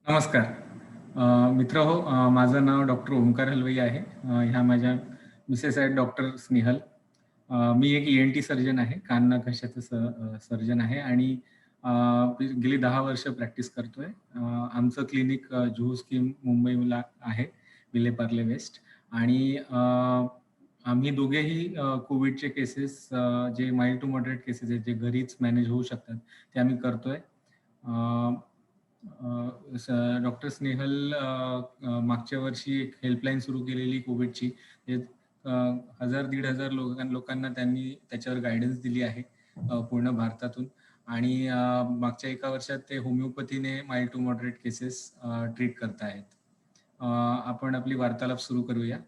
नमस्कार. मित्रहो, माझं नाव डॉक्टर ओमकार हलवई आहे. ह्या माझ्या मिसेस आहेत डॉक्टर स्नेहल. मी एक ENT सर्जन आहे, कान नाक घशाचं सर्जन आहे आणि गेली 10 वर्ष प्रॅक्टिस करतोय. आमचं क्लिनिक जुहू स्कीम मुंबईला आहे, विलेपार्ले वेस्ट. आणि आम्ही दोघेही कोविडचे केसेस, जे माइल्ड टू मॉडरेट केसेस आहेत, जे घरीच मॅनेज होऊ शकतात, ते आम्ही करतोय. डॉक्टर स्नेहल मागच्या वर्षी एक हेल्पलाईन सुरू केलेली कोविडची. 1000-1500 लोकांना त्यांनी त्याच्यावर गायडन्स दिली आहे पूर्ण भारतातून. आणि मागच्या एका वर्षात ते होमिओपॅथीने mild to moderate cases treat करतायत. आपण आपली वार्तालाप सुरू करूया.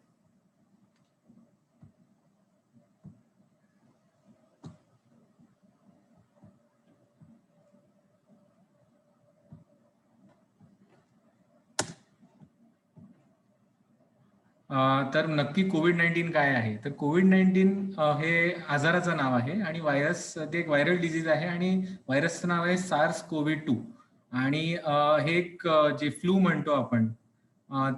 तर नक्की कोविड-19 काय आहे? तर कोविड-19 हे आजाराचं नाव आहे आणि ते एक व्हायरल डिझीज आहे आणि व्हायरसचं नाव आहे SARS-CoV-2. आणि हे एक जे फ्लू म्हणतो आपण,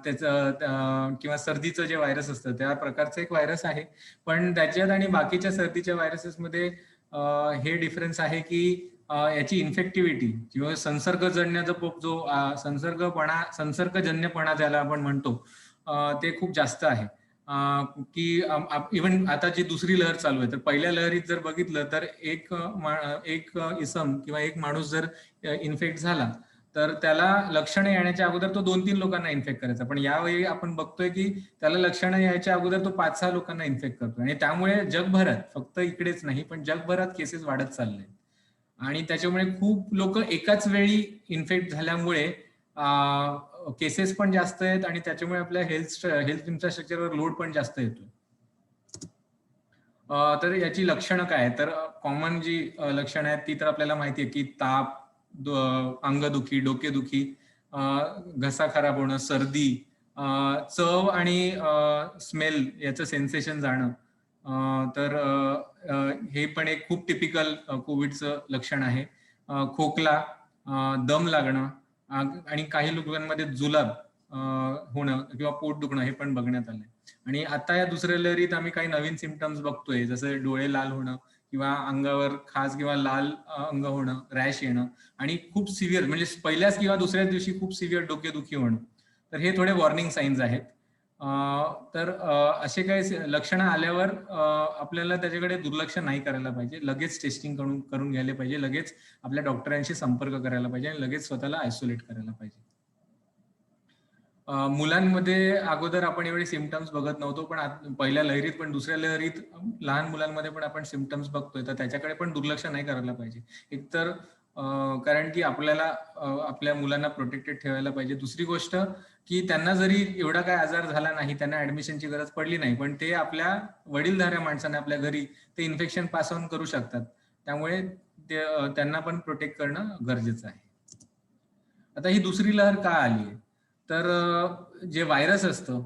त्याचं किंवा सर्दीचं जे व्हायरस असतं त्या प्रकारचं एक व्हायरस आहे. पण त्याच्यात आणि बाकीच्या सर्दीच्या व्हायरसेसमध्ये हे डिफरन्स आहे की याची इन्फेक्टिव्हिटी किंवा संसर्गजन्याचा जो संसर्गजन्यपणा ज्याला आपण म्हणतो, ते खूप जास्त आहे. की इव्हन आता जी दुसरी लहर चालू आहे, तर पहिल्या लहरीत जर बघितलं तर एक इसम किंवा एक माणूस जर इन्फेक्ट झाला तर त्याला लक्षणं येण्याच्या अगोदर तो 2-3 लोकांना इन्फेक्ट करायचा. पण यावेळी आपण बघतोय की त्याला लक्षणं यायच्या अगोदर तो 5-6 लोकांना इन्फेक्ट करतो. आणि त्यामुळे जगभरात, फक्त इकडेच नाही पण जगभरात केसेस वाढत चालले. आणि त्याच्यामुळे खूप लोक एकाच वेळी इन्फेक्ट झाल्यामुळे केसेस पण जास्त आहेत आणि त्याच्यामुळे आपल्या हेल्थ इन्फ्रास्ट्रक्चरवर लोड पण जास्त येतो. तर याची लक्षणं काय आहेत? तर कॉमन जी लक्षणं आहेत ती तर आपल्याला माहिती आहे की ताप, अंगदुखी, डोकेदुखी, घसा खराब होणं, सर्दी, चव आणि स्मेल याचं सेन्सेशन जाणं. तर हे पण एक खूप टिपिकल कोविडचं लक्षण आहे. खोकला, दम लागणं आणि काही लोकांमध्ये जुलाब होणं किंवा पोट दुखणं हे पण बघण्यात आलंय. आणि आता या दुसऱ्या लहरीत आम्ही काही नवीन सिम्पटम्स बघतोय, जसं डोळे लाल होणं किंवा अंगावर खाज किंवा लाल अंग होणं, रॅश येणं आणि खूप सिव्हिअर, म्हणजे पहिल्याच किंवा दुसऱ्याच दिवशी खूप सिव्हिअर डोकेदुखी होणं. तर हे थोडे वॉर्निंग साईन्स आहेत. तर असे काही लक्षणं आल्यावर आपल्याला त्याच्याकडे दुर्लक्ष नाही करायला पाहिजे. लगेच टेस्टिंग करून घ्यायला पाहिजे, लगेच आपल्या डॉक्टरांशी संपर्क करायला पाहिजे आणि लगेच स्वतःला आयसोलेट करायला पाहिजे. मुलांमध्ये अगोदर आपण एवढे सिम्पटम्स बघत नव्हतो, पण पहिल्या लहरीत पण दुसऱ्या लहरीत लहान मुलांमध्ये पण आपण सिम्पटम्स बघतोय, तर त्याच्याकडे पण दुर्लक्ष नाही करायला पाहिजे. एकतर कारण की आपल्याला आपल्या मुलांना प्रोटेक्टेड ठेवायला पाहिजे. दुसरी गोष्ट की त्यांना जरी एवढा काय आजार झाला नाही, त्यांना ऍडमिशनची गरज पडली नाही, पण ते आपल्या वडीलधाऱ्या माणसाने आपल्या घरी ते इन्फेक्शन पास ऑन करू शकतात. त्यामुळे त्यांना पण प्रोटेक्ट करणं गरजेचं आहे. आता ही दुसरी लहर का आली? तर जे व्हायरस असतं,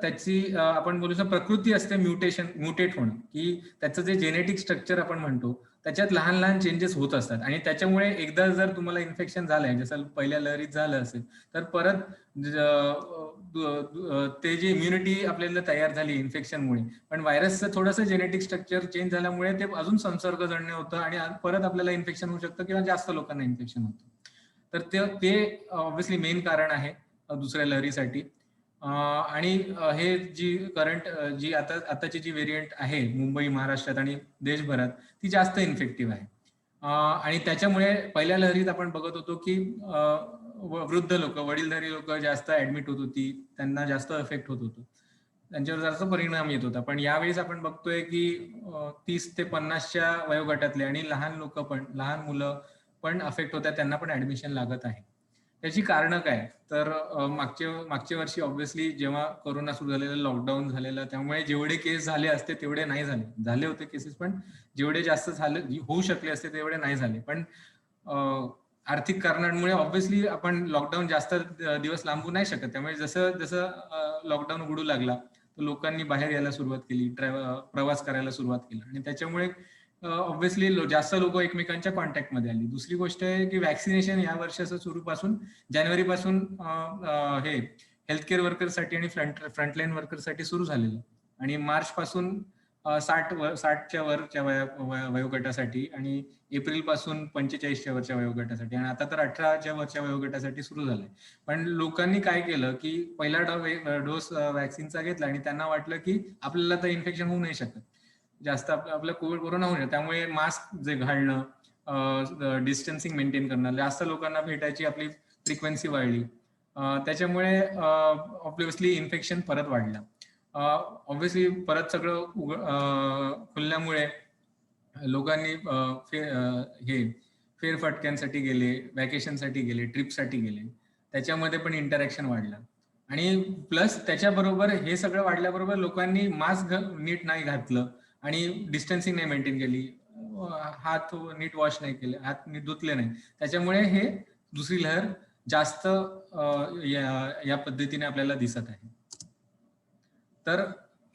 त्याची आपण बोलू शकतो प्रकृती असते म्युटेट होणं, की त्याचं जे जेनेटिक स्ट्रक्चर आपण म्हणतो त्याच्यात लहान लहान चेंजेस होत असतात. आणि त्याच्यामुळे एकदा जर तुम्हाला इन्फेक्शन झालंय, जसं पहिल्या लहरीत झालं असेल, तर परत ते जी इम्युनिटी आपल्याला तयार झाली इन्फेक्शनमुळे, पण व्हायरसचं थोडंसं जेनेटिक स्ट्रक्चर चेंज झाल्यामुळे ते अजून संसर्गजन्य होतं आणि परत आपल्याला इन्फेक्शन होऊ शकतं किंवा जास्त लोकांना इन्फेक्शन होतं. तर ते ऑब्व्हियसली मेन कारण आहे दुसऱ्या लहरीसाठी. आणि हे जी आताची जी व्हेरियंट आहे मुंबई, महाराष्ट्रात आणि देशभरात, ती जास्त इन्फेक्टिव्ह आहे. आणि त्याच्यामुळे पहिल्या लहरीत आपण बघत होतो की वृद्ध लोक, वडीलधारी लोक जास्त ऍडमिट होत होती, त्यांना जास्त इफेक्ट होत होतो, त्यांच्यावर जास्त परिणाम येत होता. पण यावेळेस आपण बघतोय की 30 ते 50च्या वयोगटातले आणि लहान मुलं पण अफेक्ट होतात, त्यांना पण ऍडमिशन लागत आहे. त्याची कारणं काय? तर मागच्या वर्षी ऑब्व्हियसली जेव्हा कोरोना सुरू झालेला, लॉकडाऊन झालेला, त्यामुळे जेवढे केस झाले असते तेवढे नाही झाले होते केसेस, पण जेवढे जास्त होऊ शकले असते तेवढे नाही झाले. पण आर्थिक कारणांमुळे ऑब्व्हियसली आपण लॉकडाऊन जास्त दिवस लांबू नाही शकत. त्यामुळे जसं जसं लॉकडाऊन उघडू लागला तर लोकांनी बाहेर यायला सुरुवात केली, प्रवास करायला सुरुवात केली आणि त्याच्यामुळे ऑब्व्हियसली जास्त लोक एकमेकांच्या कॉन्टॅक्टमध्ये आली. दुसरी गोष्ट आहे की वॅक्सिनेशन या वर्षाचं सुरूपासून जानेवारीपासून हे हेल्थकेअर वर्करसाठी आणि फ्रंटलाईन वर्करसाठी सुरू झालेलं आणि मार्च पासून 60च्या वरच्या वयोगटासाठी आणि एप्रिल पासून 45च्या वरच्या वयोगटासाठी आणि आता तर 18च्या वरच्या वयोगटासाठी सुरू झालंय. पण लोकांनी काय केलं की पहिला डोस वॅक्सिनचा घेतला आणि त्यांना वाटलं की आपल्याला तर इन्फेक्शन होऊ नाही शकत, जास्त आपलं कोरोना होऊ नये, त्यामुळे मास्क जे घालणं, डिस्टन्सिंग मेंटेन करणं, जास्त लोकांना भेटायची आपली फ्रिक्वेन्सी वाढली, त्याच्यामुळे ऑब्व्हियसली इन्फेक्शन परत वाढलं. ऑब्व्हियसली परत सगळं खुलल्यामुळे लोकांनी हे फेरफटक्यांसाठी गेले, व्हॅकेशनसाठी गेले, ट्रिपसाठी गेले, त्याच्यामध्ये पण इंटरॅक्शन वाढलं. आणि प्लस त्याच्याबरोबर हे सगळं वाढल्याबरोबर लोकांनी मास्क नीट नाही घातलं आणि डिस्टन्सिंग नाही मेंटेन केली, हात नीट वॉश नाही केले, हात नीट धुतले नाही, त्याच्यामुळे हे दुसरी लहर जास्त या पद्धतीने आपल्याला दिसत आहे. तर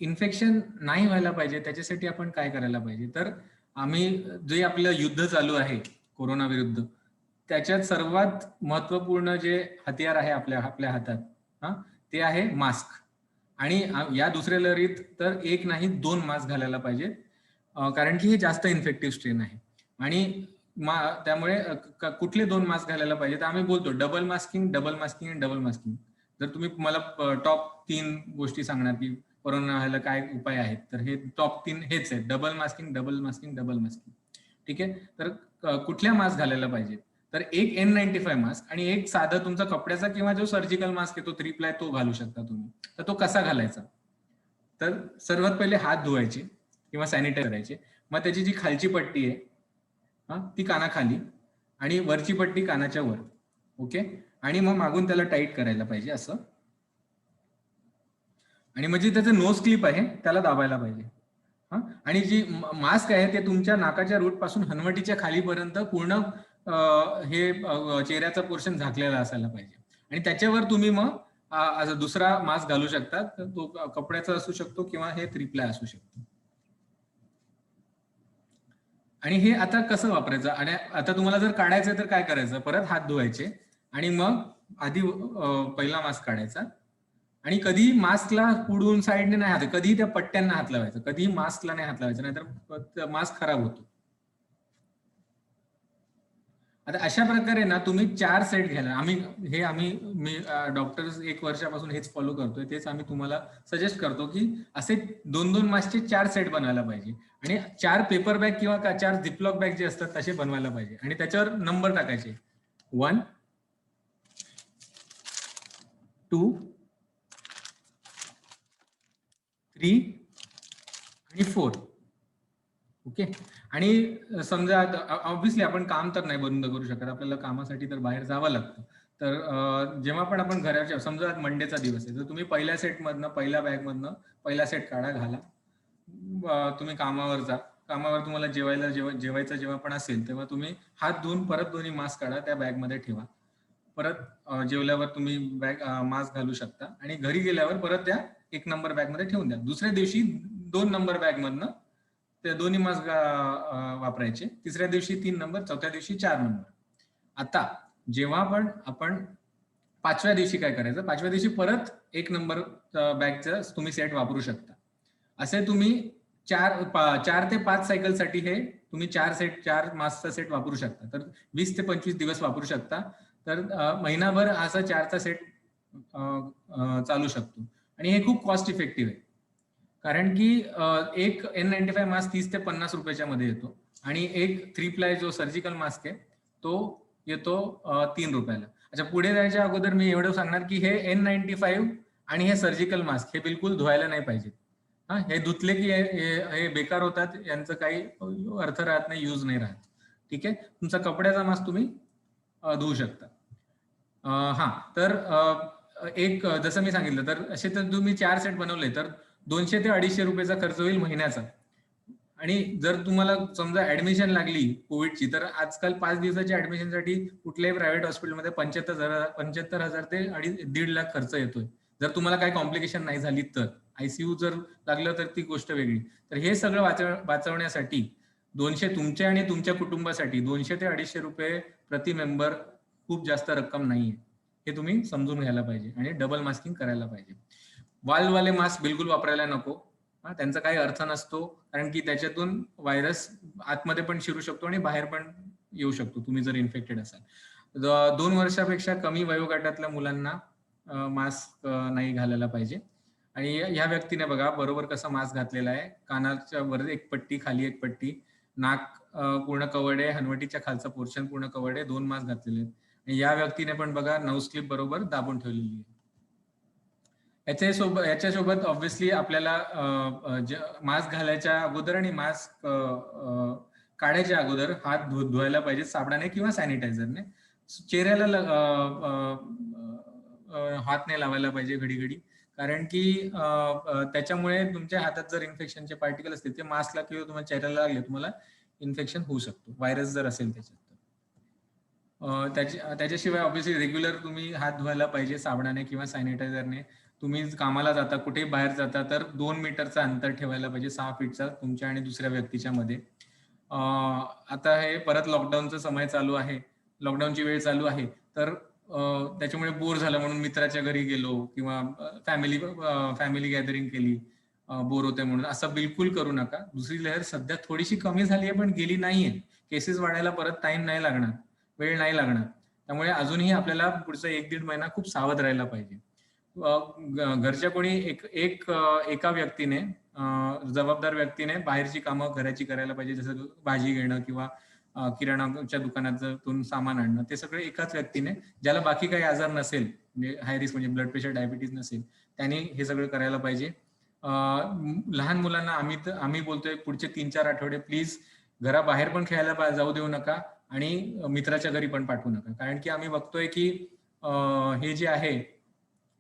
इन्फेक्शन नाही व्हायला पाहिजे त्याच्यासाठी आपण काय करायला पाहिजे, तर आम्ही जे आपलं युद्ध चालू आहे कोरोना विरुद्ध, त्याच्यात सर्वात महत्वपूर्ण जे हतियार आहे आपल्या हातात ते आहे मास्क. आणि या दुसऱ्या लहरीत तर एक नाही 2 मास्क घालायला पाहिजे, कारण की हे जास्त इन्फेक्टिव्ह स्ट्रेन आहे. आणि त्यामुळे कुठले 2 मास्क घालायला पाहिजे, तर आम्ही बोलतो डबल मास्किंग, डबल मास्किंग आणि डबल मास्किंग. जर तुम्ही मला टॉप 3 गोष्टी सांगणार की कोरोना व्हायला काय उपाय आहेत, तर हे टॉप 3 हेच आहेत: double masking, double masking, double masking. ठीक आहे. तर कुठल्या मास्क घालायला पाहिजे, तर एक N95 मास्क आणि एक साधा तुमचा कपड्याचा किंवा जो सर्जिकल मास्क आहे तो 3 प्लाय तो घालू शकता तुम्ही. तर तो कसा घालायचा, तर सर्वात पहिले हात धुवायचे किंवा सॅनिटाईज करायचे. मग त्याची जी खालची पट्टी आहे ती कानाखाली आणि वरची पट्टी कानाच्या वर. ओके. आणि मग मागून त्याला टाईट करायला पाहिजे असं. आणि म्हणजे त्याचं नोज क्लिप आहे त्याला दाबायला पाहिजे. आणि जी मास्क आहे ते तुमच्या नाकाच्या रूट पासून हनवटीच्या खालीपर्यंत पूर्ण हे चेहऱ्याचा पोर्शन झाकलेला असायला पाहिजे. आणि त्याच्यावर तुम्ही मग दुसरा मास्क घालू शकता, तो कपड्याचा असू शकतो किंवा हे 3 प्लाय असू शकतो. आणि हे आता कसं वापरायचं, आणि आता तुम्हाला जर काढायचं तर काय करायचं, परत हात धुवायचे आणि मग आधी पहिला मास्क काढायचा आणि कधी मास्कला पुढून साईडने नाही हात, कधी त्या पट्ट्यांना हात लावायचं, कधी मास्कला नाही हात लावायचं, नाहीतर मास्क खराब होतो. आता अशा प्रकारे ना तुम्ही 4 सेट घ्यायला, मी डॉक्टर्स 1 वर्षापासून हेच फॉलो करतोय, तेच आम्ही तुम्हाला सजेस्ट करतो की असे 2-2 मास्कचे 4 सेट बनवायला पाहिजे आणि 4 पेपर बॅग किंवा 4 झिपलॉक बॅग जे असतात तसे बनवायला पाहिजे आणि त्याच्यावर नंबर टाकायचे 1, 2, 3 आणि 4. ओके. आणि समजा ऑब्व्हियसली आपण काम तर नाही बंद करू शकत, आपल्याला कामासाठी तर बाहेर जावं लागतं. तर जेव्हा पण आपण घराच्या, समजा मंडेचा दिवस आहे, तर तुम्ही पहिल्या सेटमधनं, पहिल्या बॅगमधनं पहिला सेट काढा, घाला. तुम्ही कामावर जा, कामावर तुम्हाला जेवायचं जेव्हा पण असेल तेव्हा तुम्ही हात धुवून परत दोन्ही मास्क काढा, त्या बॅगमध्ये ठेवा. परत जेवल्यावर तुम्ही मास्क घालू शकता आणि घरी गेल्यावर परत त्या 1 नंबर बॅगमध्ये ठेवून द्या. दुसऱ्या दिवशी 2 नंबर बॅगमधनं ते दोन्ही मास्क वापरायचे. तिसऱ्या दिवशी 3 नंबर, चौथ्या दिवशी 4 नंबर. आता जेव्हा पण आपण 5व्या दिवशी काय करायचं, 5व्या दिवशी परत 1 नंबर बॅगचं तुम्ही सेट वापरू शकता. असे तुम्ही 4 ते 5 सायकलसाठी हे तुम्ही 4 मास्कचा सेट वापरू शकता. तर 20 ते 25 दिवस वापरू शकता. तर महिनाभर असा 4चा सेट चालू शकतो आणि हे खूप कॉस्ट इफेक्टिव्ह आहे. कारण की एक N95 मास्क 30 ते 50 रुपयाच्या मध्ये येतो आणि एक 3 प्लाय जो सर्जिकल मास्क आहे तो येतो 3 रुपयाला. अच्छा, पुढे जायच्या अगोदर मी एवढं सांगणार की हे N95 आणि हे सर्जिकल मास्क हे बिलकुल धुवायला नाही पाहिजे. हे धुतले की हे बेकार होतात, यांचं काही अर्थ राहत नाही, यूज नाही राहत. ठीक आहे. तुमचा कपड्याचा मास्क तुम्ही धुवू शकता. तर एक जसं मी सांगितलं, तर असे तर तुम्ही 4 सेट बनवले तर 200 ते 250 रुपयाचा खर्च होईल महिन्याचा. आणि जर तुम्हाला समजा ऍडमिशन लागली कोविडची, तर आजकाल 5 दिवसाच्या ऍडमिशनसाठी कुठल्याही प्रायव्हेट हॉस्पिटलमध्ये 75,000 ते 1.5 लाख खर्च येतोय. जर तुम्हाला काही कॉम्प्लिकेशन नाही झाली तर, आयसीयू जर लागलं तर ती गोष्ट वेगळी. तर हे सगळं वाचवण्यासाठी 200 तुमच्या आणि तुमच्या कुटुंबासाठी 200 ते 250 रुपये प्रति मेंबर खूप जास्त रक्कम नाहीये, हे तुम्ही समजून घ्यायला पाहिजे आणि डबल मास्किंग करायला पाहिजे. वाल्ववाले मास्क बिलकुल वापरायला नको. त्यांचा काही अर्थ नसतो, कारण की त्याच्यातून व्हायरस आतमध्ये पण शिरू शकतो आणि बाहेर पण येऊ शकतो तुम्ही जर इन्फेक्टेड असाल. 2 वर्षापेक्षा कमी वयोगटातल्या मुलांना मास्क नाही घालायला पाहिजे. आणि ह्या व्यक्तीने बघा बरोबर कसा मास्क घातलेला आहे, कानाच्या वर एक पट्टी, खाली एक पट्टी, नाक पूर्ण कवर्ड आहे, हनवटीच्या खालचा पोर्शन पूर्ण कवर्ड आहे, 2 मास्क घातलेले आहेत. आणि या व्यक्तीने पण बघा नोज क्लिप बरोबर दाबून ठेवलेली आहे. याच्यासोबत ऑब्व्हियसली आपल्याला मास्क घालायच्या अगोदर आणि मास्क काढायच्या अगोदर हात धुवायला पाहिजे साबणाने किंवा सॅनिटायझरने. चेहऱ्याला हात नाही लावायला पाहिजे घडी घडी, कारण की त्याच्यामुळे तुमच्या हातात जर इन्फेक्शनचे पार्टिकल असतील ते मास्कला किंवा तुम्हाला चेहऱ्याला लागले तुम्हाला इन्फेक्शन होऊ शकतो, व्हायरस जर असेल त्याच्यात. त्याच्याशिवाय ऑब्व्हियसली रेग्युलर तुम्ही हात धुवायला पाहिजे साबणाने किंवा सॅनिटायझरने. तुम्ही कामाला जाता, कुठेही बाहेर जाता तर 2 मीटरचा अंतर ठेवायला पाहिजे, 6 फीटचा तुमच्या आणि दुसऱ्या व्यक्तीच्या मध्ये. आता हे परत लॉकडाऊनचा समय चालू आहे, लॉकडाऊनची वेळ चालू आहे, तर त्याच्यामुळे बोर झालं म्हणून मित्राच्या घरी गेलो किंवा फॅमिली गॅदरिंग केली, बोर होते म्हणून. असं बिलकुल करू नका. दुसरी लहर सध्या थोडीशी कमी झाली आहे पण गेली नाहीये. केसेस वाढायला परत टाइम नाही लागणार, वेळ नाही लागणार. त्यामुळे अजूनही आपल्याला पुढचा 1-1.5 महिना खूप सावध राहायला पाहिजे. घरच्या कोणी एका व्यक्तीने, जबाबदार व्यक्तीने बाहेरची कामं घराची करायला पाहिजे, जसं भाजी घेणं किंवा किराणाच्या दुकानातून सामान आणणं, ते सगळे एकाच व्यक्तीने, ज्याला बाकी काही आजार नसेल, म्हणजे हाय रिस्क म्हणजे ब्लड प्रेशर, डायबिटीज नसेल, त्यांनी हे सगळं करायला पाहिजे. लहान मुलांना आम्ही बोलतोय पुढचे 3-4 आठवडे प्लीज घराबाहेर पण खेळायला जाऊ देऊ नका आणि मित्राच्या घरी पण पाठवू नका, कारण की आम्ही बघतोय की हे जे आहे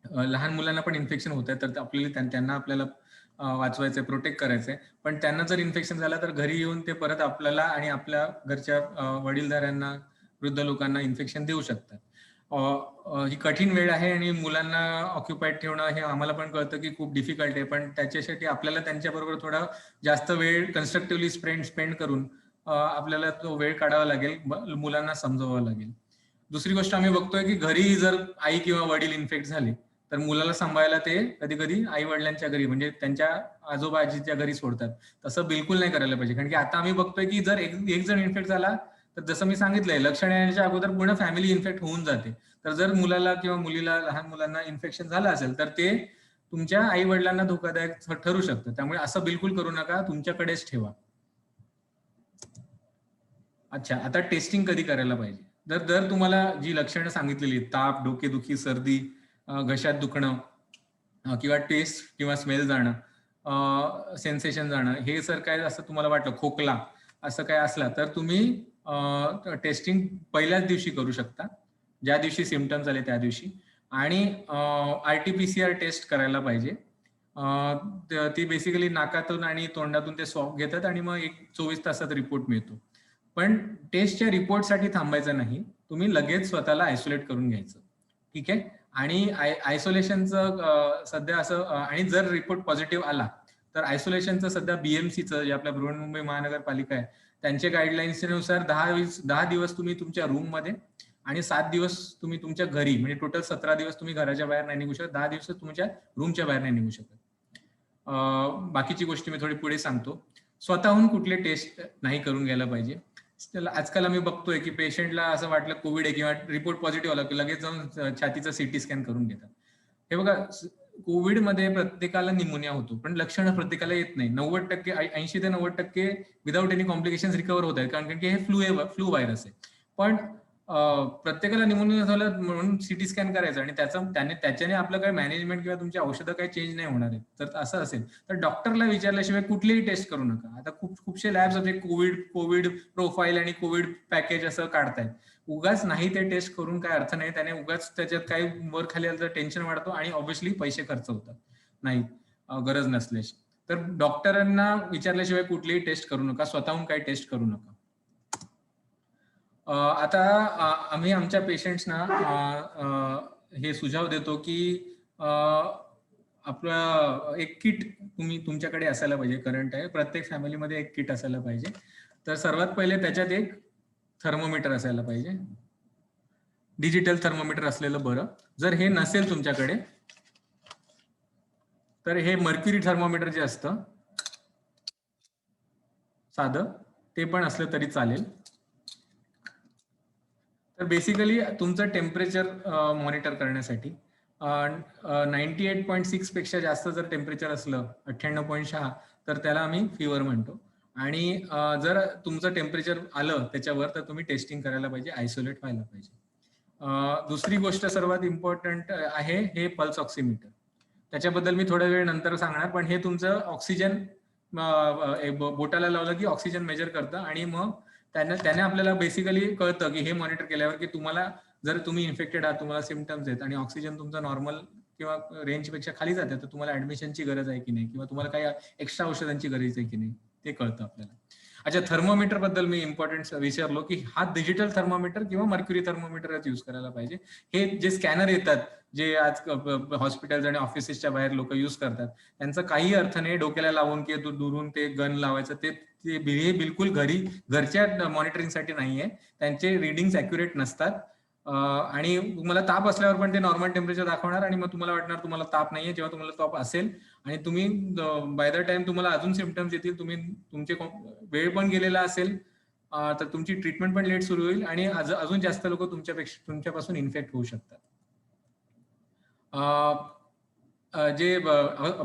लहान मुलांना पण इन्फेक्शन होत आहे, तर त्यांना आपल्याला वाचवायचंय, प्रोटेक्ट करायचंय. पण त्यांना जर इन्फेक्शन झालं तर घरी येऊन ते परत आपल्याला आणि आपल्या घरच्या वडीलधाऱ्यांना, वृद्ध लोकांना इन्फेक्शन देऊ शकतात. ही कठीण वेळ आहे आणि मुलांना ऑक्युपाईड ठेवणं हे आम्हाला पण कळतं की खूप डिफिकल्ट आहे, पण त्याच्यासाठी आपल्याला त्यांच्याबरोबर थोडा जास्त वेळ कन्स्ट्रक्टिव्हली स्पेंड करून आपल्याला तो वेळ काढावा लागेल, मुलांना समजवावं लागेल. दुसरी गोष्ट आम्ही बघतोय की घरी जर आई किंवा वडील इन्फेक्ट झाले तर मुलाला सांभाळायला ते कधी कधी आई वडिलांच्या घरी, म्हणजे त्यांच्या आजोबा आजीच्या घरी सोडतात. तसं बिलकुल नाही करायला पाहिजे, कारण की आता आम्ही बघतोय की जर एक जण इन्फेक्ट झाला तर जसं मी सांगितलंय लक्षण येण्याच्या अगोदर पूर्ण फॅमिली इन्फेक्ट होऊन जाते. तर जर मुलाला किंवा मुलीला, लहान मुलांना इन्फेक्शन झालं असेल तर ते तुमच्या आई वडिलांना धोकादायक ठरू शकतं. त्यामुळे असं बिलकुल करू नका, तुमच्याकडेच ठेवा. अच्छा, आता टेस्टिंग कधी करायला पाहिजे? जर तुम्हाला जी लक्षणं सांगितलेली, ताप, डोकेदुखी, सर्दी, घशात दुखणं किंवा टेस्ट किंवा स्मेल जाणं, सेन्सेशन जाणं, हे जर काय असं तुम्हाला वाटलं, खोकला असं काय असला तर तुम्ही टेस्टिंग पहिल्याच दिवशी करू शकता, ज्या दिवशी सिम्पटम्स आले त्या दिवशी. आणि RT-PCR टेस्ट करायला पाहिजे. ती बेसिकली नाकातून आणि तोंडातून ते स्वॅब घेतात आणि मग 24 तासात रिपोर्ट मिळतो. पण टेस्टच्या रिपोर्टसाठी थांबायचं नाही, तुम्ही लगेच स्वतःला आयसोलेट करून घ्यायचं. ठीक आहे. आणि आयसोलेशनचं सध्या असं, आणि जर रिपोर्ट पॉझिटिव्ह आला तर आयसोलेशनचं सध्या BMCचं, जे आपल्या बृहन्मुंबई महानगरपालिका आहे, त्यांच्या गाईडलाईन्सनुसार 10 दिवस तुम्ही तुमच्या रूम मध्ये आणि 7 दिवस तुम्ही तुमच्या घरी, म्हणजे टोटल 17 दिवस तुम्ही घराच्या बाहेर नाही निघू शकत, 10 दिवस तुमच्या रूमच्या बाहेर नाही निघू शकत. बाकीची गोष्टी मी थोडी पुढे सांगतो. स्वतःहून कुठले टेस्ट नाही करून घ्यायला पाहिजे. आजकाल आम्ही बघतोय की पेशंटला असं वाटलं कोविड आहे किंवा रिपोर्ट पॉझिटिव्ह आला की लगेच जाऊन छातीचा CT स्कॅन करून घेतात. हे बघा, कोविडमध्ये प्रत्येकाला निमोनिया होतो, पण लक्षणं प्रत्येकाला येत नाही. 90% 80 ते 90% विदाऊट एनी कॉम्प्लिकेशन रिकव्हर होत आहेत, कारण की हे फ्लू व्हायरस आहे. पण प्रत्येकाला निमोनिया झालं म्हणून CT स्कॅन करायचं आणि त्याच्याने आपलं काही मॅनेजमेंट किंवा तुमची औषधं काही चेंज नाही होणार आहे. तर असं असेल तर डॉक्टरला विचारल्याशिवाय कुठलीही टेस्ट करू नका. आता खूपशे लॅब्स होते कोविड प्रोफाईल आणि कोविड पॅकेज असं काढतायत. उगाच नाही ते टेस्ट करून काय अर्थ नाही, त्याने उगाच त्याच्यात काही वर खाली आलं तर टेन्शन वाढतो आणि ऑब्व्हियसली पैसे खर्च होतात, नाही गरज नसल्याशी. तर डॉक्टरांना विचारल्याशिवाय कुठलीही टेस्ट करू नका, स्वतःहून काही टेस्ट करू नका. आता आम्ही आमच्या पेशंट्सना हे सुझाव देतो की आपलं एक किट तुमच्याकडे असायला पाहिजे. करंट आहे, प्रत्येक फॅमिलीमध्ये एक किट असायला पाहिजे. तर सर्वात पहिले त्याच्यात एक थर्मोमीटर असायला पाहिजे, डिजिटल थर्मोमीटर असलेलं बरं. जर हे नसेल तुमच्याकडे तर हे मर्क्युरी थर्मोमीटर जे असतं साधं, ते पण असलं तरी चालेल. तर बेसिकली तुमचं टेम्परेचर मॉनिटर करण्यासाठी 98.6 पेक्षा जास्त जर टेम्परेचर असलं, 98.6, तर त्याला आम्ही फिवर म्हणतो. आणि जर तुमचं टेम्परेचर आलं त्याच्यावर तर तुम्ही टेस्टिंग करायला पाहिजे, आयसोलेट व्हायला पाहिजे. दुसरी गोष्ट सर्वात इम्पॉर्टंट आहे हे पल्स ऑक्सिमीटर. त्याच्याबद्दल मी थोडा वेळ नंतर सांगणार, पण हे तुमचं ऑक्सिजन बोटाला लावलं की ऑक्सिजन मेजर करतं आणि मग त्याने आपल्याला बेसिकली कळतं की हे मॉनिटर केल्यावर की तुम्हाला जर तुम्ही इन्फेक्टेड आहात, तुम्हाला सिम्पटम्स आहेत आणि ऑक्सिजन तुमचा नॉर्मल किंवा रेंजपेक्षा खाली जाते, तर तुम्हाला ऍडमिशनची गरज आहे की नाही किंवा तुम्हाला काही एक्स्ट्रा औषधांची गरज आहे की नाही ते कळतं आपल्याला. अच्छा, थर्मोमीटर बद्दल मी इम्पॉर्टंट विचारलो की हा डिजिटल थर्मोमीटर किंवा मर्क्युरी थर्मोमीटरच यूज करायला पाहिजे. हे जे स्कॅनर येतात जे आज हॉस्पिटल्स आणि ऑफिसेसच्या बाहेर लोक यूज करतात, त्यांचा काही अर्थ नाही डोक्याला लावून किंवा दुरून ते गन लावायचं. ते बिलकुल घरच्या मॉनिटरिंगसाठी नाहीये. त्यांचे रिडिंग्स अॅक्युरेट नसतात आणि तुम्हाला ताप असल्यावर पण ते नॉर्मल टेम्परेचर दाखवणार आणि मग तुम्हाला वाटणार तुम्हाला ताप नाहीये. जेव्हा तुम्हाला ताप असेल आणि तुम्ही बाय द टाइम तुम्हाला अजून सिम्पटम्स येतील, तुमचे वेळ पण गेलेला असेल, तर तुमची ट्रीटमेंट पण लेट सुरू होईल आणि अजून जास्त लोक तुमच्यापासून इन्फेक्ट होऊ शकतात. जे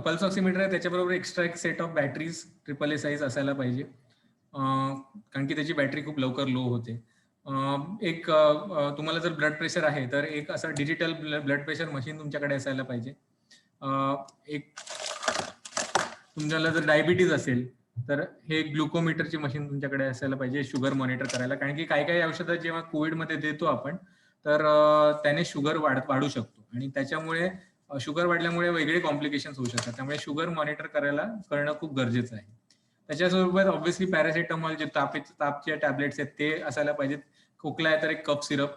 पल्स ऑक्सिमीटर आहे त्याच्याबरोबर एक्स्ट्रा एक set of batteries AAA size असायला पाहिजे, कारण की त्याची बॅटरी खूप लवकर लो होते. एक तुम्हाला जर ब्लड प्रेशर आहे तर एक असं डिजिटल ब्लड प्रेशर मशीन तुमच्याकडे असायला पाहिजे. एक तुम्हाला जर डायबिटीज असेल तर हे ग्लुकोमीटरची मशीन तुमच्याकडे असायला पाहिजे शुगर मॉनिटर करायला, कारण की काही काही औषधं जेव्हा कोविडमध्ये देतो आपण तर त्याने शुगर वाढू शकतो आणि त्याच्यामुळे शुगर वाढल्यामुळे वेगळे कॉम्प्लिकेशन होऊ शकतात. त्यामुळे शुगर मॉनिटर करणं खूप गरजेचं आहे. त्याच्यासोबत ऑब्व्हियसली पॅरासिटामॉल जे तापचे टॅबलेट्स आहेत ते असायला पाहिजेत. खोकला आहे तर एक कफ सिरप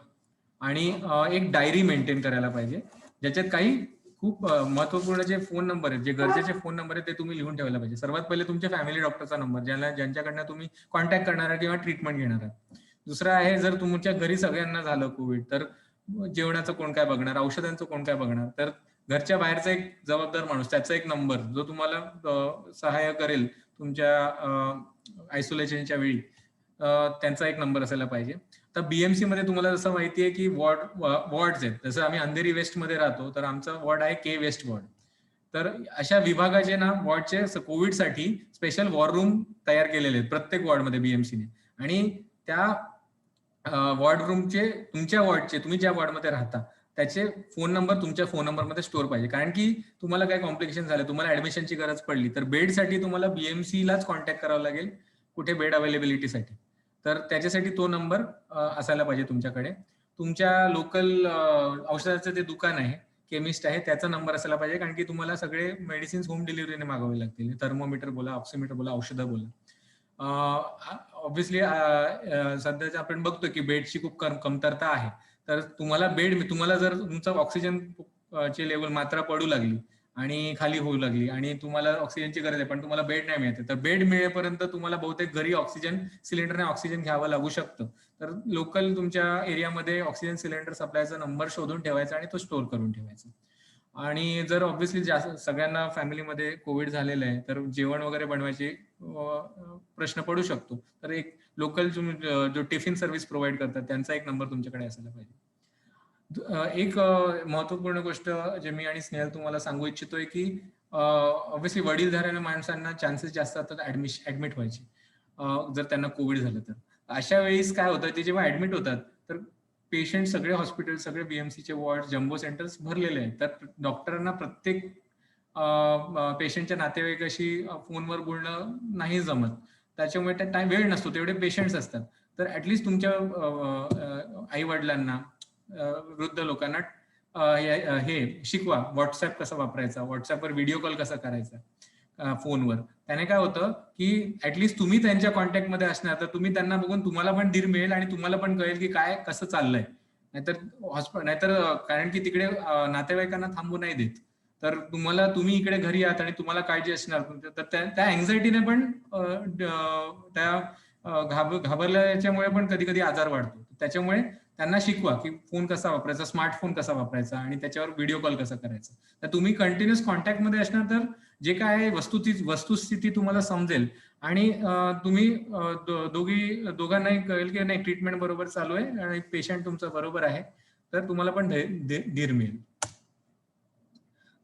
आणि एक डायरी मेंटेन करायला पाहिजे, ज्याच्यात काही खूप महत्वपूर्ण जे फोन नंबर आहेत, जे गरजेचे फोन नंबर आहेत ते तुम्ही लिहून ठेवायला पाहिजे. सर्वात पहिले तुमच्या फॅमिली डॉक्टरचा नंबर, ज्यांच्याकडनं तुम्ही कॉन्टॅक्ट करणार आहात किंवा ट्रीटमेंट घेणार आहात. दुसरा आहे जर तुमच्या घरी सगळ्यांना झालं कोविड तर जेवणाचं कोण काय बघणार, औषधांचं कोण काय बघणार, तर घरच्या बाहेरचा एक जबाबदार माणूस, त्याचा एक नंबर जो तुम्हाला सहाय्य करेल तुमच्या आयसोलेशनच्या वेळी, त्यांचा एक नंबर असायला पाहिजे. तर बीएमसी मध्ये तुम्हाला जसं माहिती आहे की वॉर्ड्स आहेत, जसं आम्ही अंधेरी वेस्ट मध्ये राहतो तर आमचा वॉर्ड आहे के वेस्ट वॉर्ड. तर अशा विभागाचे ना वॉर्डचे कोविडसाठी स्पेशल वॉर रूम तयार केलेले आहेत प्रत्येक वॉर्डमध्ये बीएमसीने. आणि त्या वॉर्ड रूमचे तुमच्या वॉर्डचे, तुम्ही ज्या वॉर्डमध्ये राहता त्याचे फोन नंबर तुमच्या फोन नंबरमध्ये स्टोअर पाहिजे, कारण की तुम्हाला काय कॉम्प्लिकेशन झालं, तुम्हाला ऍडमिशनची गरज पडली तर बेडसाठी तुम्हाला बीएमसी लाच कॉन्टॅक्ट करावं लागेल कुठे बेड अवेलेबिलिटीसाठी. तर त्याच्यासाठी तो नंबर असायला पाहिजे तुमच्याकडे. तुमच्या लोकल औषधाचं ते दुकान आहे, केमिस्ट आहे, त्याचा नंबर असायला पाहिजे, कारण की तुम्हाला सगळे मेडिसिन्स होम डिलिव्हरीने मागवावे लागतील. थर्मोमीटर बोला, ऑक्सिमीटर बोला, औषधं बोला. ऑब्व्हियसली सध्याच आपण बघतो की बेडची खूप कमतरता आहे. तर तुम्हाला जर तुमचं ऑक्सिजन ची लेवल मात्रा पडू लागली आणि खाली होऊ लागली आणि तुम्हाला ऑक्सिजनची गरज आहे पण तुम्हाला बेड नाही मिळते, तर बेड मिळेपर्यंत तुम्हाला बहुतेक घरी ऑक्सिजन सिलेंडरने ऑक्सिजन घ्यावं लागू शकतं. तर लोकल तुमच्या एरियामध्ये ऑक्सिजन सिलेंडर सप्लायचा नंबर शोधून ठेवायचा आणि तो स्टोअर करून ठेवायचा. आणि जर ऑब्व्हियसली सगळ्यांना फॅमिलीमध्ये कोविड झालेलं आहे तर जेवण वगैरे बनवायचे प्रश्न पडू शकतो, तर एक लोकल जो टिफिन सर्व्हिस प्रोव्हाइड करतात त्यांचा एक नंबर तुमच्याकडे असायला पाहिजे. एक महत्वपूर्ण गोष्ट जे मी आणि स्नेहल तुम्हाला सांगू इच्छितोय की ऑब्व्हियसली वडीलधाऱ्या माणसांना चान्सेस जास्त असतात ऍडमिट व्हायचे जर त्यांना कोविड झालं तर. अशा वेळेस काय होतं, ते जेव्हा ऍडमिट होतात तर पेशंट सगळे हॉस्पिटल, सगळे बीएमसीचे वॉर्ड, जम्बो सेंटर्स भरलेले आहेत. तर डॉक्टरांना प्रत्येक पेशंटच्या नातेवाईकाशी फोनवर बोलणं नाही जमत, त्याच्यामुळे त्या टाइम वेळ नसतो, तेवढे पेशंट्स असतात. तर ऍटलिस्ट तुमच्या आई वडिलांना, वृद्ध लोकांना हे शिकवा, व्हॉट्सअप कसा वापरायचा, व्हॉट्सअपवर व्हिडिओ कॉल कसा करायचा फोनवर. त्याने काय होतं की ऍटलिस्ट तुम्ही त्यांच्या कॉन्टॅक्टमध्ये असणार, तर तुम्ही त्यांना बघून तुम्हाला पण धीर मिळेल आणि तुम्हाला पण कळेल की काय कसं चाललंय. नाहीतर कारण की तिकडे नातेवाईकांना थांबू नाही देत, तर तुम्ही इकडे घरी आहात आणि तुम्हाला काळजी असणार, तर त्या अँझायटीने पण त्या घाबरल्याच्यामुळे पण कधी कधी आजार वाढतो. त्याच्यामुळे त्यांना शिकवा की फोन कसा वापरायचा, स्मार्टफोन कसा वापरायचा आणि त्याच्यावर व्हिडिओ कॉल कसा करायचा. तर तुम्ही कंटिन्युअस कॉन्टॅक्टमध्ये असणार तर जे काय आहे वस्तुस्थिती तुम्हाला समजेल आणि तुम्ही दोघांनाही कळेल की नाही ट्रीटमेंट बरोबर चालू आहे आणि पेशंट तुमचा बरोबर आहे, तर तुम्हाला पण धीर मिळेल.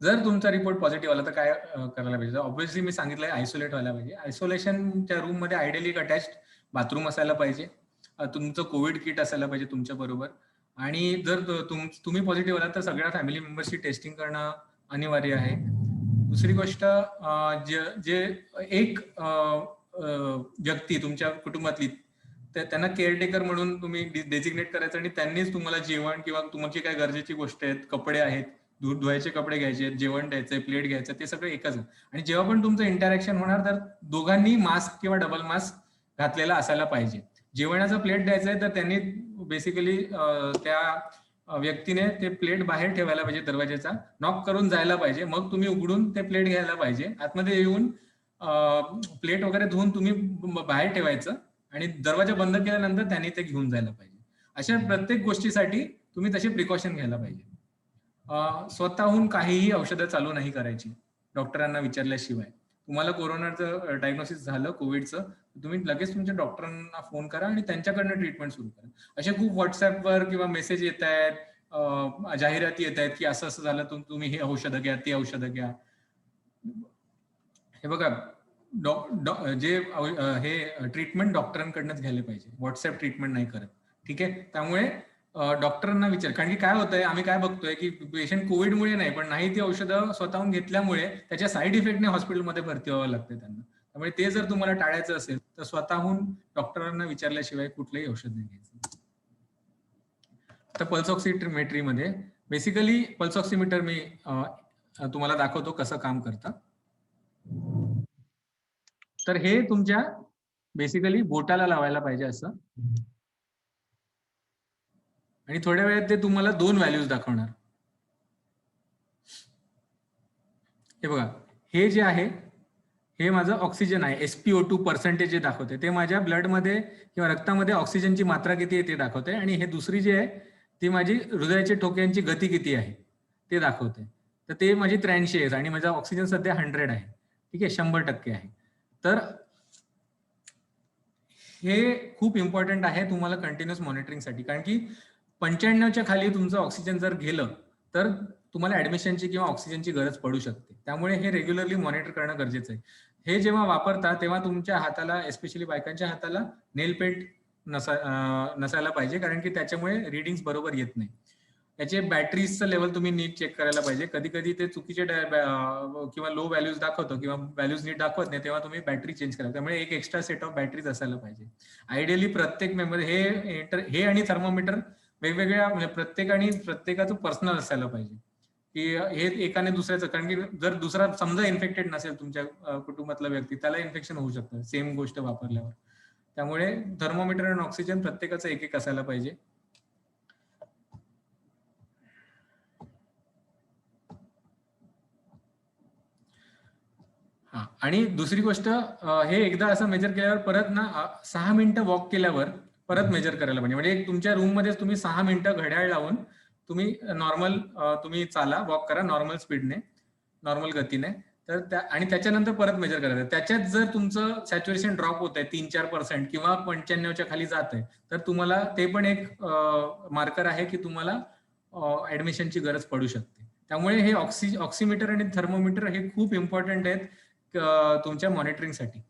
जर तुमचा रिपोर्ट पॉझिटिव्ह आला तर काय करायला पाहिजे? ऑब्व्हियसली मी सांगितलंय आयसोलेट व्हायला पाहिजे. आयसोलेशनच्या रूम मध्ये आयडियली अटॅच्ड बाथरूम असायला पाहिजे. तुमचं कोविड किट असायला पाहिजे तुमच्या बरोबर. आणि जर तुम्ही पॉझिटिव्ह आला तर सगळ्या फॅमिली मेंबर्सची टेस्टिंग करणं अनिवार्य आहे. दुसरी गोष्ट, जे एक व्यक्ती तुमच्या कुटुंबातली त्यांना केअरटेकर म्हणून तुम्ही डेजिग्नेट करायचं आणि त्यांनीच तुम्हाला जेवण किंवा तुमची काय गरजेची गोष्ट आहेत, कपडे आहेत, दूध धुवायचे कपडे घ्यायचे, जेवण द्यायचंय, प्लेट घ्यायचं, ते सगळं एकच आहे. आणि जेव्हा पण तुमचं इंटरॅक्शन होणार तर दोघांनी मास्क किंवा डबल मास्क घातलेला असायला पाहिजे. जेवणाचा प्लेट द्यायचंय तर त्यांनी बेसिकली त्या व्यक्तीने ते प्लेट बाहेर ठेवायला पाहिजे, दरवाजाचा नॉक करून जायला पाहिजे. मग तुम्ही उघडून ते प्लेट घ्यायला पाहिजे. आतमध्ये येऊन प्लेट वगैरे धुवून तुम्ही बाहेर ठेवायचं आणि दरवाजा बंद केल्यानंतर त्यांनी ते घेऊन जायला पाहिजे. अशा प्रत्येक गोष्टीसाठी तुम्ही तसे प्रिकॉशन घ्यायला पाहिजे. स्वतःहून काहीही औषधं चालू नाही करायची डॉक्टरांना विचारल्याशिवाय. तुम्हाला कोरोनाचं डायग्नोसिस झालं कोविडचं, तुम्ही लगेच तुमच्या डॉक्टरांना फोन करा आणि त्यांच्याकडनं ट्रीटमेंट सुरू करा. असे खूप व्हॉट्सअपवर किंवा मेसेज येत आहेत, जाहिराती येत आहेत की असं असं झालं, तुम्ही हे औषधं घ्या, ते औषधं घ्या. हे बघा, जे हे ट्रीटमेंट डॉक्टरांकडनंच घ्यायला पाहिजे, व्हॉट्सअप ट्रीटमेंट नाही करत. ठीक आहे, त्यामुळे डॉक्टरांना विचार. कारण की काय होतंय, आम्ही काय बघतोय की पेशंट कोविडमुळे नाही पण नाही ती औषधं स्वतःहून घेतल्यामुळे त्याच्या साईड इफेक्टने हॉस्पिटलमध्ये भरती व्हावं लागतं त्यांना. त्यामुळे ते जर तुम्हाला टाळायचं असेल तर स्वतःहून डॉक्टरांना विचारल्याशिवाय कुठलंही औषध नाही घ्यायचं. तर पल्स ऑक्सिमेट्रीमध्ये बेसिकली पल्स ऑक्सिमीटर मी तुम्हाला दाखवतो कसं काम करतं. तर हे तुमच्या बेसिकली बोटाला लावायला पाहिजे असं, आणि थोड्या वेळात ते तुम्हाला 2 व्हॅल्यूज दाखवणार. हे बघा, हे जे आहे हे माझं ऑक्सिजन आहे, SpO2 पर्सेंटेज जे दाखवते ते माझ्या ब्लडमध्ये किंवा रक्तामध्ये ऑक्सिजनची मात्रा किती आहे ते दाखवते. आणि हे दुसरी जी आहे ती माझी हृदयाच्या ठोक्यांची गती किती आहे ते दाखवते. तर ते माझी 83 आहे आणि माझा ऑक्सिजन सध्या 100 आहे. ठीक आहे, 100% आहे. तर हे खूप इम्पॉर्टंट आहे तुम्हाला कंटिन्युअस मॉनिटरिंगसाठी. कारण की 95च्या खाली तुमचं ऑक्सिजन जर गेलं तर तुम्हाला ऍडमिशनची किंवा ऑक्सिजनची गरज पडू शकते. त्यामुळे हे रेग्युलरली मॉनिटर करणं गरजेचं आहे. हे जेव्हा वापरता तेव्हा तुमच्या हाताला, एस्पेशली बायकांच्या हाताला नेल पेंट नसायला पाहिजे, कारण की त्याच्यामुळे रिडिंग्स बरोबर येत नाही. त्याचे बॅटरीजचं लेवल तुम्ही नीट चेक करायला पाहिजे. कधी कधी ते चुकीचे किंवा लो व्हॅल्यूज दाखवतो किंवा व्हॅल्यूज नीट दाखवत नाही, तेव्हा तुम्ही बॅटरी चेंज करा. त्यामुळे एक एक्स्ट्रा सेट ऑफ बॅटरीज असायला पाहिजे. आयडियली प्रत्येक मेंबर हे आणि थर्मोमीटर वेगवेगळ्या, म्हणजे प्रत्येकाचं पर्सनल असायला पाहिजे की हे एकाने दुसऱ्याचं. कारण की जर दुसरा समजा इन्फेक्टेड नसेल तुमच्या कुटुंबातला व्यक्ती, त्याला इन्फेक्शन होऊ शकतं सेम गोष्ट वापरल्यावर. त्यामुळे थर्मोमीटर आणि ऑक्सिजन प्रत्येकाचं एक एक असायला पाहिजे. आणि दुसरी गोष्ट, हे एकदा असं मेजर केल्यावर परत ना 6 मिनिटं वॉक केल्यावर परत मेजर करायला पाहिजे. म्हणजे तुमच्या रूम मध्येच तुम्ही 6 मिनिटं घड्याळ लावून तुम्ही नॉर्मल तुम्ही चाला, वॉक करा नॉर्मल स्पीडने, नॉर्मल गतीने. तर आणि त्याच्यानंतर परत मेजर करायचं. त्याच्यात जर तुमचं सॅच्युरेशन ड्रॉप होत आहे 3-4% किंवा 95च्या खाली जात आहे, तर तुम्हाला ते पण एक मार्कर आहे की तुम्हाला ऍडमिशनची गरज पडू शकते. त्यामुळे हे ऑक्सिमीटर आणि थर्मोमीटर हे खूप इम्पॉर्टंट आहेत तुमच्या मॉनिटरिंगसाठी.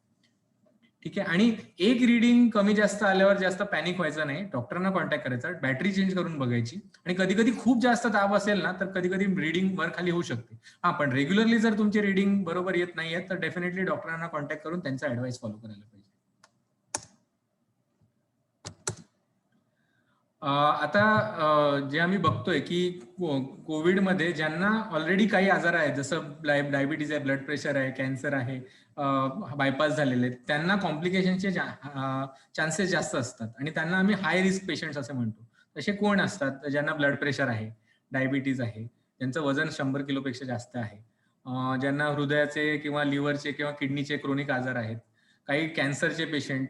ठीक आहे. आणि एक रिडिंग कमी जास्त आल्यावर जास्त पॅनिक व्हायचं नाही, डॉक्टरांना कॉन्टॅक्ट करायचा, बॅटरी चेंज करून बघायची. आणि कधी कधी खूप जास्त ताप असेल ना तर कधी कधी रिडिंग वर खाली होऊ शकते. पण रेग्युलरली जर तुमची रिडिंग बरोबर येत नाहीये तर डेफिनेटली डॉक्टरांना कॉन्टॅक्ट करून त्यांचा ऍडवाइस फॉलो करायला पाहिजे. आता जे आम्ही बघतोय की कोविडमध्ये ज्यांना ऑलरेडी काही आजार आहेत, जसं डायबिटीज आहे, ब्लड प्रेशर आहे, कॅन्सर आहे, बायपास झालेले आहेत, त्यांना कॉम्प्लिकेशनचे चान्सेस जास्त असतात आणि त्यांना आम्ही हाय रिस्क पेशंट्स असे म्हणतो. तसे कोण असतात? ज्यांना ब्लड प्रेशर आहे, डायबिटीज आहे, ज्यांचं वजन 100 किलोपेक्षा जास्त आहे, ज्यांना हृदयाचे किंवा लिव्हरचे किंवा किडनीचे क्रोनिक आजार आहेत, काही कॅन्सरचे पेशंट,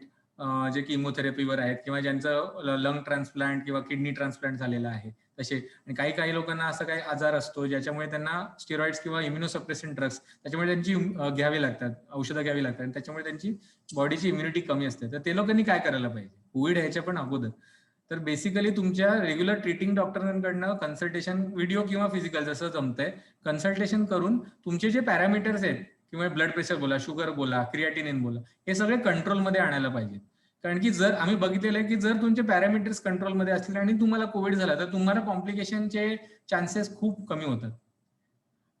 जे किमोथेरपीवर आहेत किंवा ज्यांचं लंग ट्रान्सप्लांट किंवा किडनी ट्रान्सप्लांट झालेलं आहे तसे. आणि काही काही लोकांना असा काही आजार असतो ज्याच्यामुळे त्यांना स्टेरॉइड्स किंवा इम्युनोसप्रेशन ड्रग्स त्याच्यामुळे त्यांची घ्यावी लागतात, औषधं घ्यावी लागतात आणि त्याच्यामुळे त्यांची बॉडीची इम्युनिटी कमी असते. तर ते लोकांनी काय करायला पाहिजे कोविड ह्याच्या पण अगोदर? तर बेसिकली तुमच्या रेग्युलर ट्रीटिंग डॉक्टरांकडनं कन्सल्टेशन, व्हिडिओ किंवा फिजिकल जसं जमतंय, कन्सल्टेशन करून तुमचे जे पॅरामीटर्स आहेत किंवा ब्लड प्रेशर बोला, शुगर बोला, क्रिएटिनिन बोला, हे सगळे कंट्रोलमध्ये आणायला पाहिजे. कारण की जर आम्ही बघितलेलं आहे की जर तुमचे पॅरामीटर्स कंट्रोलमध्ये असतील आणि तुम्हाला कोविड झाला तर तुम्हाला कॉम्प्लिकेशनचे चान्सेस खूप कमी होतात.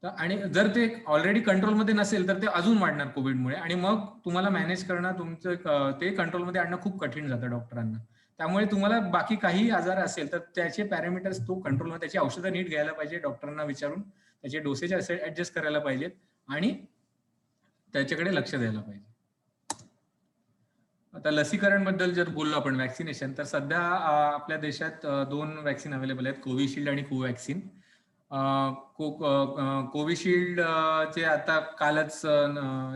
आणि जर ते ऑलरेडी कंट्रोलमध्ये नसेल तर ते अजून वाढणार कोविडमुळे आणि मग तुम्हाला मॅनेज करणं तुमचं ते कंट्रोलमध्ये आणणं खूप कठीण जातं डॉक्टरांना. त्यामुळे तुम्हाला बाकी काही आजार असेल तर त्याचे पॅरामीटर्स तो कंट्रोलमध्ये, त्याची औषधं नीट घ्यायला पाहिजे, डॉक्टरांना विचारून त्याचे डोसेज ऍडजस्ट करायला पाहिजेत आणि त्याच्याकडे लक्ष द्यायला पाहिजे. आता लसीकरण बद्दल जर बोललो आपण, वॅक्सिनेशन, तर सध्या आपल्या देशात 2 वॅक्सिन अवेलेबल आहेत, कोविशिल्ड आणि कोवॅक्सिन. कोविशिल्ड चे आता कालच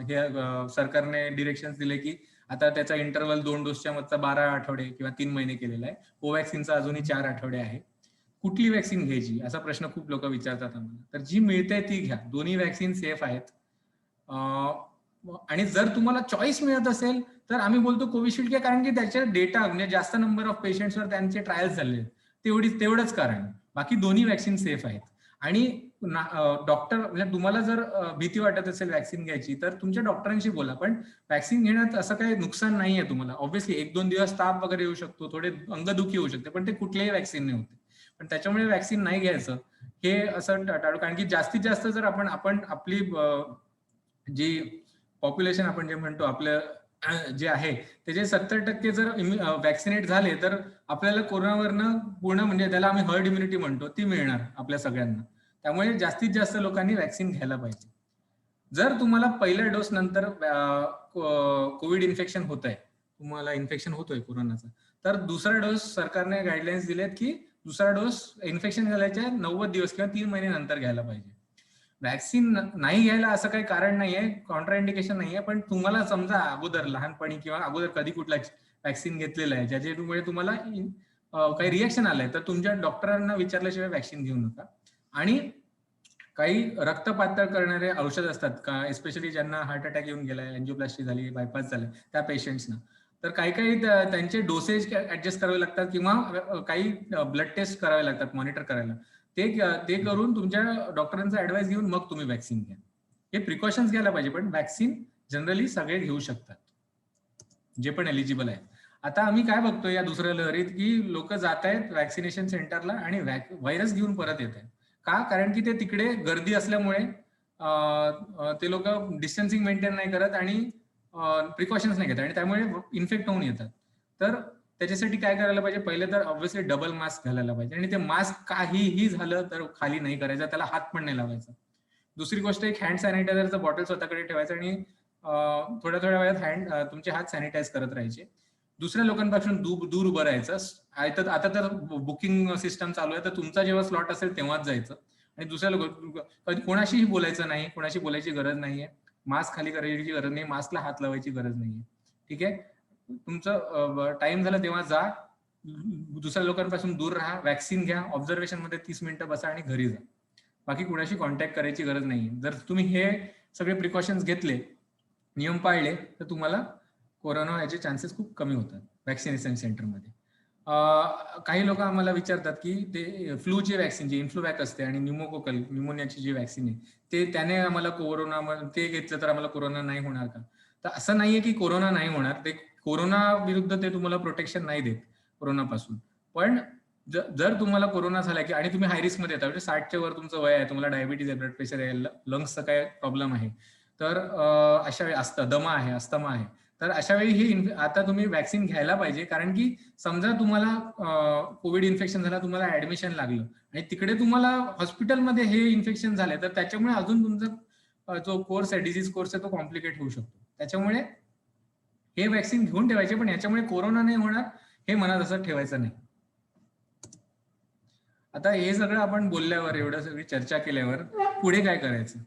हे सरकारने डिरेक्शन दिले की आता त्याचा इंटरव्हल 2 डोसच्या मधचा 12 आठवडे किंवा 3 महिने केलेला आहे. कोवॅक्सिनचा अजूनही 4 आठवडे आहे. कुठली वॅक्सिन घ्यायची असा प्रश्न खूप लोक विचारतात आम्हाला. तर जी मिळते ती घ्या, दोन्ही वॅक्सिन सेफ आहेत. आणि जर तुम्हाला चॉईस मिळत असेल तर आम्ही बोलतो कोविशिल्ड घ्या, कारण की त्याच्या डेटा म्हणजे जास्त नंबर ऑफ पेशंट्सवर त्यांचे ट्रायल्स झाले, तेवढंच कारण. बाकी दोन्ही वॅक्सिन सेफ आहेत. आणि डॉक्टर म्हणजे तुम्हाला जर भीती वाटत असेल वॅक्सिन घ्यायची तर तुमच्या डॉक्टरांशी बोला, पण वॅक्सिन घेण्यात असं काही नुकसान नाहीये तुम्हाला. ऑब्व्हियसली 1-2 दिवस ताप वगैरे येऊ शकतो, थोडे अंगदुखी होऊ शकते, पण ते कुठल्याही वॅक्सिनने होते. पण त्याच्यामुळे वॅक्सिन नाही घ्यायचं हे असं टाळू, कारण की जास्तीत जास्त जर आपण आपली जी पॉप्युलेशन आपण जे म्हणतो आपलं जे आहे त्याचे 70% जर वॅक्सिनेट झाले तर आपल्याला कोरोनावरनं पूर्ण म्हणजे त्याला आम्ही हर्ड इम्युनिटी म्हणतो ती मिळणार आपल्या सगळ्यांना. त्यामुळे जास्तीत जास्त लोकांनी वॅक्सिन घ्यायला पाहिजे. जर तुम्हाला पहिल्या डोस नंतर कोविड इन्फेक्शन होत आहे, तुम्हाला इन्फेक्शन होतोय कोरोनाचा, तर दुसरा डोस सरकारने गाईडलाईन्स दिलेत की दुसरा डोस इन्फेक्शन झाल्याच्या 90 दिवस किंवा 3 महिने नंतर घ्यायला पाहिजे. वॅक्सिन नाही घ्यायला असं काही कारण नाहीये, कॉन्ट्राइंडिकेशन नाहीये, पण तुम्हाला समजा अगोदर लहानपणी किंवा अगोदर कधी कुठला वॅक्सिन घेतलेलं आहे ज्याच्यामुळे तुम्हाला काही रिएक्शन आलंय तर तुमच्या डॉक्टरांना विचारल्याशिवाय वॅक्सिन घेऊ नका. आणि काही रक्त पातळ करणारे औषध असतात का, एस्पेशली ज्यांना हार्ट अटॅक येऊन गेलाय, एन्जिओप्लास्टी झाली, बायपास झालाय त्या पेशंट्सना, तर काही त्यांचे डोसेज ऍडजस्ट करावे लागतात किंवा काही ब्लड टेस्ट करावे लागतात मॉनिटर करायला. ते करून तुमच्या डॉक्टरांचा ऍडवाइस घेऊन मग तुम्ही वॅक्सिन घ्या. हे प्रिकॉशन्स घ्यायला पाहिजे, पण वॅक्सिन जनरली सगळे घेऊ शकतात जे पण एलिजिबल आहेत. आता आम्ही काय बघतोय या दुसऱ्या लहरीत की लोक जात आहेत वॅक्सिनेशन सेंटरला आणि व्हायरस घेऊन परत येत आहेत. का? कारण की ते तिकडे गर्दी असल्यामुळे ते लोक डिस्टन्सिंग मेंटेन नाही करत आणि प्रिकॉशन्स नाही घेतात आणि त्यामुळे इन्फेक्ट होऊन येतात. तर त्याच्यासाठी काय करायला पाहिजे, पहिले तर ऑब्व्हियसली डबल मास्क घालायला पाहिजे आणि ते मास्क काहीही झालं तर खाली नाही करायचं, त्याला हात पण नाही लावायचा. दुसरी गोष्ट, एक हँड सॅनिटायझरचं बॉटल स्वतःकडे ठेवायचं आणि थोड्या थोड्या वेळात तुमचे हात सॅनिटाईज करत राहायचे. दुसऱ्या लोकांपासून दूर उभं राहायचं. आता तर बुकिंग सिस्टम चालू आहे, तर तुमचा जेव्हा स्लॉट असेल तेव्हाच जायचं आणि दुसऱ्या लोक कोणाशीही बोलायचं नाही, कोणाशी बोलायची गरज नाहीये, मास्क खाली करायची गरज नाही, मास्कला हात लावायची गरज नाहीये. ठीक आहे, तुमचं टाइम झालं तेव्हा जा, दुसऱ्या लोकांपासून दूर राहा, वॅक्सिन घ्या, ऑब्झर्वेशन मध्ये 30 मिनिटं बसा आणि घरी जा. बाकी कुणाशी कॉन्टॅक्ट करायची गरज नाहीये. जर तुम्ही हे सगळे प्रिकॉशन्स घेतले, नियम पाळले, तर तुम्हाला कोरोना व्हायचे चान्सेस खूप कमी होतात वॅक्सिनेशन सेंटरमध्ये. काही लोक आम्हाला विचारतात की ते फ्लूची वॅक्सिन जी इन्फ्लुवॅक असते आणि न्यूमोनियाची जी वॅक्सिन आहे ते त्याने आम्हाला कोरोना, ते घेतलं तर आम्हाला कोरोना नाही होणार का? तर असं नाहीये की कोरोना नाही होणार, ते कोरोना विरुद्ध ते तुम्हाला प्रोटेक्शन नाही देत कोरोनापासून. पण जर तुम्हाला कोरोना झाला की आणि तुम्ही हाय रिस्क मध्ये येता, म्हणजे 60च्या वर तुमचं वय आहे, तुम्हाला डायबिटीज आहे, ब्लड प्रेशर आहे, लंग्सचा काय प्रॉब्लेम आहे, तर अशा वेळी दमा आहे, अस्थमा आहे, तर अशा वेळी ही आता तुम्ही वॅक्सिन घ्यायला पाहिजे. कारण की समजा तुम्हाला कोविड इन्फेक्शन झालं, तुम्हाला ऍडमिशन लागलं आणि तिकडे तुम्हाला हॉस्पिटलमध्ये हे इन्फेक्शन झाले, तर त्याच्यामुळे अजून तुमचा जो कोर्स आहे, डिसीज कोर्स आहे, तो कॉम्प्लिकेट होऊ शकतो. त्याच्यामुळे हे वॅक्सिन घेऊन ठेवायचे, पण याच्यामुळे कोरोना नाही होणार हे मनात असं ठेवायचं नाही. आता हे सगळं आपण बोलल्यावर, एवढं सगळी चर्चा केल्यावर पुढे काय करायचं,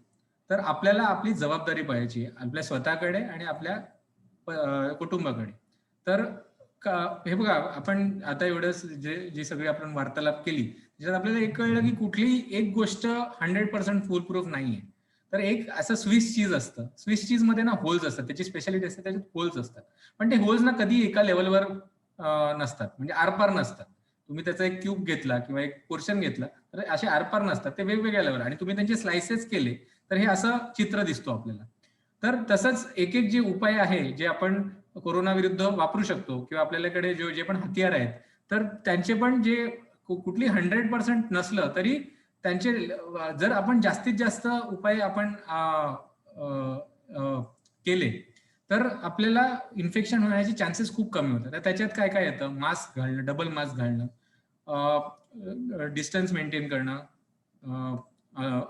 तर आपल्याला आपली जबाबदारी पाहायची आपल्या स्वतःकडे आणि आपल्या कुटुंबाकडे. तर हे बघा, आपण आता एवढंच जी सगळी आपण वार्तालाप केली त्याच्यात आपल्याला एक कळलं की कुठलीही एक गोष्ट 100% फुल प्रूफ नाहीये. तर एक असं स्विस चीज असतं, स्विस चीज मध्ये ना होल्स असतात, त्याची स्पेशालिटी असते, त्याच्यात होल्स असतात, पण ते होल्स ना कधी एका लेवलवर नसतात, म्हणजे आरपार नसतात. तुम्ही त्याचा एक क्यूब घेतला किंवा एक पोर्शन घेतला तर असे आरपार नसतात, ते वेगवेगळ्या लेवल, आणि तुम्ही त्यांचे स्लाइसेस केले तर हे असं चित्र दिसतो आपल्याला. तर तसंच एक एक जे उपाय आहे जे आपण कोरोना विरुद्ध वापरू शकतो किंवा आपल्याकडे जे पण हत्यार आहेत, तर त्यांचे पण जे कुठली 100% नसलं तरी त्यांचे जर आपण जास्तीत जास्त उपाय आपण केले तर आपल्याला इन्फेक्शन होण्याचे चान्सेस खूप कमी होतात. तर त्याच्यात काय काय येतं? मास्क घालणं, डबल मास्क घालणं, डिस्टन्स मेंटेन करणं,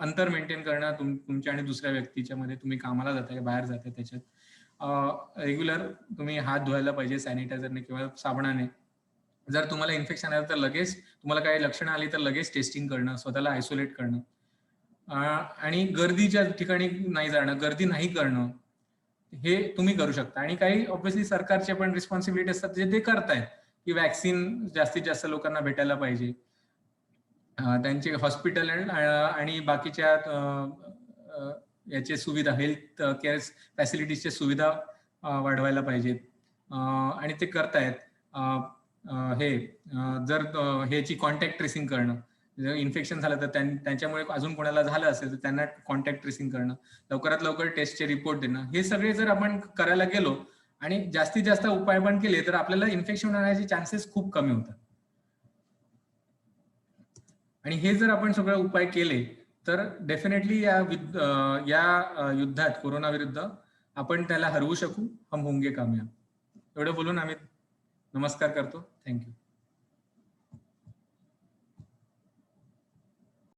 अंतर मेंटेन करणं तुमच्या आणि दुसऱ्या व्यक्तीच्या मध्ये, तुम्ही कामाला जाताय बाहेर जाताय त्याच्यात रेग्युलर तुम्ही हात धुवायला पाहिजे सॅनिटायझरने किंवा साबणाने. जर तुम्हाला इन्फेक्शन आलं तर लगेच, तुम्हाला काही लक्षणं आली तर लगेच टेस्टिंग करणं, स्वतःला आयसोलेट करणं, आणि गर्दीच्या ठिकाणी नाही जाणं, गर्दी नाही करणं, हे तुम्ही करू शकता. आणि काही ऑब्व्हियसली सरकारचे पण रिस्पॉन्सिबिलिटी असतात जे ते करतायत, की वॅक्सिन जास्तीत जास्त लोकांना भेटायला पाहिजे, त्यांचे हॉस्पिटल आणि बाकीच्या याचे सुविधा, हेल्थ केअर फॅसिलिटीजच्या सुविधा वाढवायला पाहिजेत, आणि ते करतायत. हे जर ह्याची कॉन्टॅक्ट ट्रेसिंग करणं, जर इन्फेक्शन झालं तर त्यांच्यामुळे अजून कोणाला झालं असेल तर त्यांना कॉन्टॅक्ट ट्रेसिंग करणं, लवकरात लवकर टेस्टचे रिपोर्ट देणं, हे सगळे जर आपण करायला गेलो आणि जास्तीत जास्त उपाय पण केले तर आपल्याला इन्फेक्शन होण्याचे चान्सेस खूप कमी होतात. आणि हे जर आपण सगळे उपाय केले तर डेफिनेटली या युद्धात कोरोना विरुद्ध आपण त्याला हरवू शकू. हम होंगे कामयाब. एवढं बोलून आम्ही नमस्कार करतो. थँक्यू.